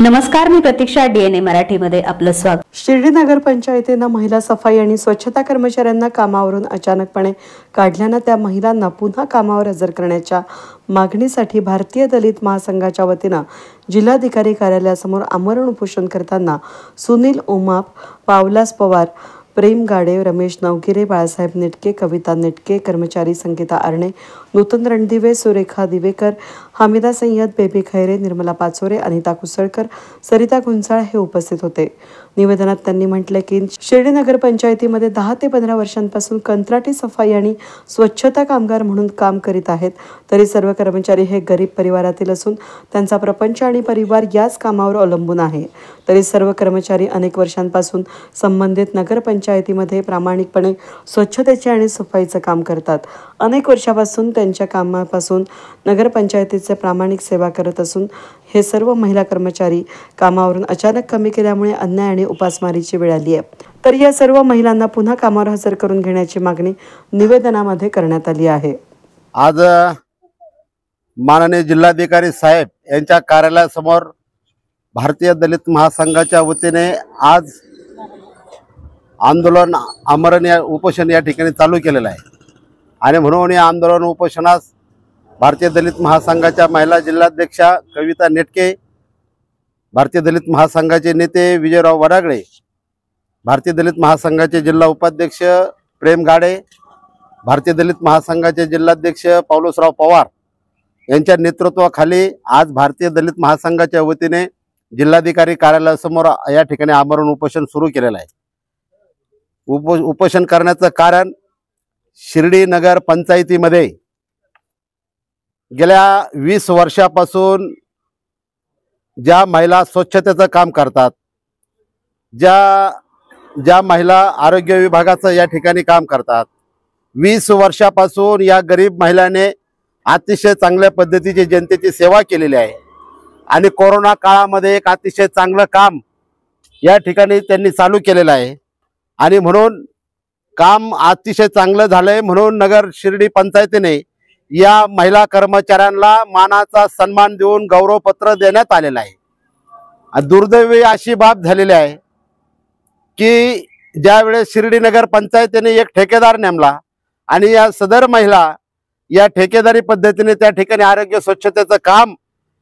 नमस्कार, मी प्रतीक्षा, DNA मराठीमध्ये आपलं स्वागत। शिर्डी नगर पंचायतीने महिला सफाई आणि स्वच्छता कर्मचाऱ्यांना कामावरून अचानकपणे काढल्याने त्या महिलांना पुन्हा कामावर हजर करण्याच्या मागणीसाठी भारतीय दलित महासंघाच्या वतीने जिल्हाधिकारी कार्यालयासमोर आमरण उपोषण करताना सुनील उमाप, पावलास पवार, प्रेम गाडे, रमेश नवगिरे, बाळासाहेब नेटके, कविता नेटके, कर्मचारी संगीता आरणे, नूतन रणदिवे, सुरेखा दिवेकर, हमीदा सय्यद, बेबी खैरे, निर्मला पाचोरे, अनिता कुसळकर, सरिता गुंजाळ हे उपस्थित होते। निवेदनात त्यांनी म्हटले की शिर्डी नगर पंचायतीमध्ये 10 ते 15 वर्षांपासून कंत्राटी सफाई आणि स्वच्छता कामगार म्हणून काम करीत आहेत। तरी सर्व कर्मचारी हे गरीब परिवारातील असून त्यांचा प्रपंच आणि परिवार याच कामावर अवलंबून आहे। तरी सर्व कर्मचारी अनेक वर्षांपासून संबंधित नगर पंचायतीमध्ये प्रामाणिकपणे स्वच्छतेचे आणि सफाईचे काम करतात। अनेक वर्षांपासून त्यांच्या कामापासून नगर पंचायतीचे प्रामाणिक सेवा करत असून हे सर्व महिला कर्मचारी कामावरून अचानक कमी केल्यामुळे अन्याय आणि उपासमारीची वेळ आली आहे। तर या सर्व महिलांना पुन्हा कामावर हजर करून घेण्याची मागणी निवेदनामध्ये करण्यात आली आहे। आज माननीय जिल्हाधिकारी साहेब यांच्या कार्यालयासमोर भारतीय दलित महासंघाच्या वतीने आज आंदोलन आमरण या उपोषण या ठिकाणी चालू केलेलं आहे। आणि म्हणून या आंदोलन उपोषणास भारतीय दलित महासंघाच्या महिला जिल्हाध्यक्षा कविता नेटके, भारतीय दलित महासंघाचे नेते विजयराव वरागळे, भारतीय दलित महासंघाचे जिल्हा उपाध्यक्ष प्रेम गाडे, भारतीय दलित महासंघाचे जिल्हाध्यक्ष पावलोसराव पवार यांच्या नेतृत्वाखाली आज भारतीय दलित महासंघाच्या वतीने जिल्हाधिकारी कार्यालयासमोर या ठिकाणी आमरण उपोषण सुरू केलेलं आहे। उपोषण करण्याचं कारण शिर्डी नगर पंचायतीमध्ये गेल्या 20 वर्षापासून ज्या महिला स्वच्छतेचं काम करतात, ज्या महिला आरोग्य विभागाचं या ठिकाणी काम करतात, 20 वर्षापासून या गरीब महिलाने अतिशय चांगल्या पद्धतीची जनतेची सेवा केलेली आहे। आणि कोरोना काळामध्ये एक अतिशय चांगलं काम या ठिकाणी त्यांनी चालू केलेलं आहे। आणि म्हणून काम अतिशय चांगलं झालंय म्हणून नगर शिर्डी पंचायतीने या महिला कर्मचाऱ्यांना मानाचा सन्मान देऊन गौरवपत्र देण्यात आलेलं आहे। दुर्दैवी अशी बाब झालेली आहे की ज्यावेळेस शिर्डी नगर पंचायतीने एक ठेकेदार नेमला आणि या सदर महिला या ठेकेदारी पद्धतीने त्या ठिकाणी आरोग्य स्वच्छतेचं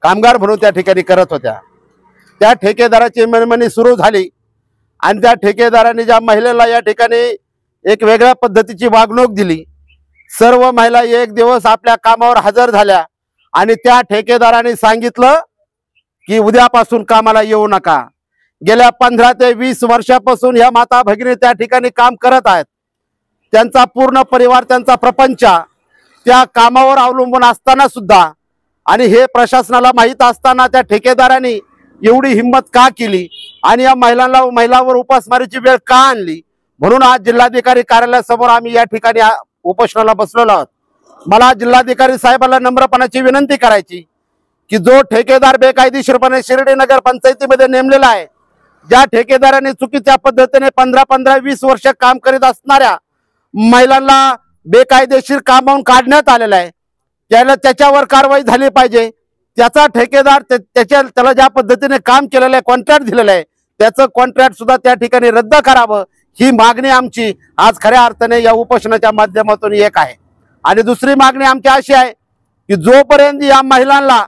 कामगार म्हणून त्या ठिकाणी करत होत्या। त्या ठेकेदाराची मनमानी सुरू झाली आणि त्या ठेकेदाराने ज्या महिलेला या ठिकाणी एक वेगळ्या पद्धतीची वागणूक दिली। सर्व महिला एक दिवस आपल्या कामावर हजर झाल्या आणि त्या ठेकेदाराने सांगितलं की उद्यापासून कामाला येऊ नका। गेल्या 15 ते 20 वर्षापासून ह्या माता भगिनी त्या ठिकाणी काम करत आहेत। त्यांचा पूर्ण परिवार, त्यांचा प्रपंच त्या कामावर अवलंबून असताना सुद्धा आणि हे प्रशासनाला माहीत असताना त्या ठेकेदाराने एवढी हिंमत का केली आणि या महिलांवर उपासमारीची वेळ का आणली? म्हणून आज जिल्हाधिकारी कार्यालयासमोर आम्ही या ठिकाणी उपोषणाला बसलेलो आहोत। मला जिल्हाधिकारी साहेबांना नम्रपणाची विनंती करायची की जो ठेकेदार बेकायदेशीरपणे शिर्डी नगर पंचायतीमध्ये नेमलेला आहे, ज्या ठेकेदाराने चुकीच्या पद्धतीने 15-20 वर्ष काम करीत असणाऱ्या महिलांना बेकायदेशीर कामावून काढण्यात आलेलं आहे, त्याच्यावर कारवाई झाली पाहिजे। त्याचा ठेकेदार त्याला ज्या पद्धतीने काम केलेलं आहे, कॉन्ट्रॅक्ट दिलेलं आहे, त्याचं कॉन्ट्रॅक्ट सुद्धा त्या ठिकाणी रद्द करावं ही मागणी आमची आज खऱ्या अर्थाने या उपोषणाच्या माध्यमातून एक आहे। आणि दुसरी मागणी आमची अशी आहे की जोपर्यंत या महिलांना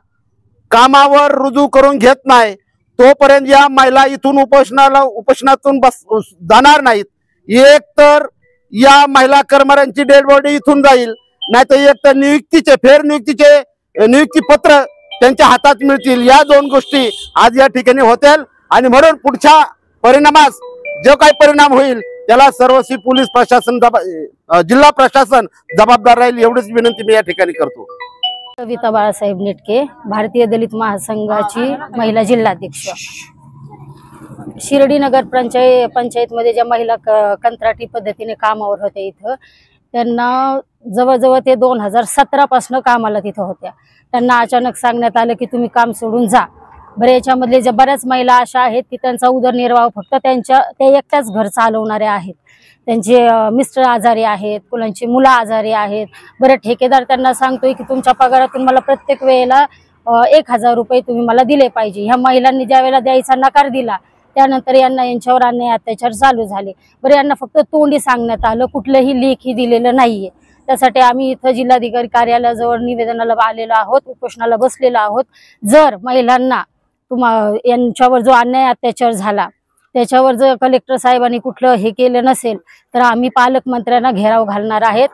कामावर रुजू करून घेत नाही तोपर्यंत या महिला इथून उपोषणातून जाणार नाहीत। एक तर या महिला कर्मचाऱ्यांची डेड बॉडी इथून जाईल, नाहीतर एक तर फेरनियुक्तीचे नियुक्ती पत्र त्यांच्या हातात मिळतील। या 2 गोष्टी आज या ठिकाणी होतील आणि म्हणून पुढच्या परिणामास जो काही परिणाम होईल त्याला सर्वस्वी पोलीस प्रशासन, जिल्हा प्रशासन जबाबदार राहील एवढीच विनंती मी या ठिकाणी करतो। कविता बाळासाहेब नेटके, भारतीय दलित महासंघाची महिला जिल्हाध्यक्ष। शिर्डी नगर पंचायतमध्ये ज्या महिला कंत्राटी पद्धतीने कामावर होत्या इथं, त्यांना जवळजवळ ते 2017 पासून कामाला तिथं होत्या। त्यांना अचानक सांगण्यात आलं की तुम्ही काम सोडून जा। बरं, याच्यामधले ज्या बऱ्याच महिला अशा आहेत की त्यांचा उदरनिर्वाह फक्त त्या एकट्याच घर चालवणाऱ्या आहेत। त्यांचे मिस्टर आजारी आहेत, मुलांची मुलं आजारी आहेत। बरं, ठेकेदार त्यांना सांगतोय की तुमच्या पगारातून मला प्रत्येक वेळेला 1000 रुपये तुम्ही मला दिले पाहिजे। ह्या महिलांनी ज्या वेळेला द्यायचा नकार दिला त्यानंतर यांच्यावर अन्याय अत्याचार चालू झाले। बरं, यांना फक्त तोंडी सांगण्यात आलं, कुठलंही लेखी दिलेलं नाहीये। त्यासाठी आम्ही इथं जिल्हाधिकारी कार्यालयाजवळ निवेदनाला आलेलो आहोत, उपोषणाला बसलेलो आहोत। जर महिलांना यांच्यावर जो अन्याय अत्याचार झाला त्याच्यावर जर कलेक्टर साहेबांनी कुठलं हे केलं नसेल तर आम्ही पालकमंत्र्यांना घेराव घालणार आहेत।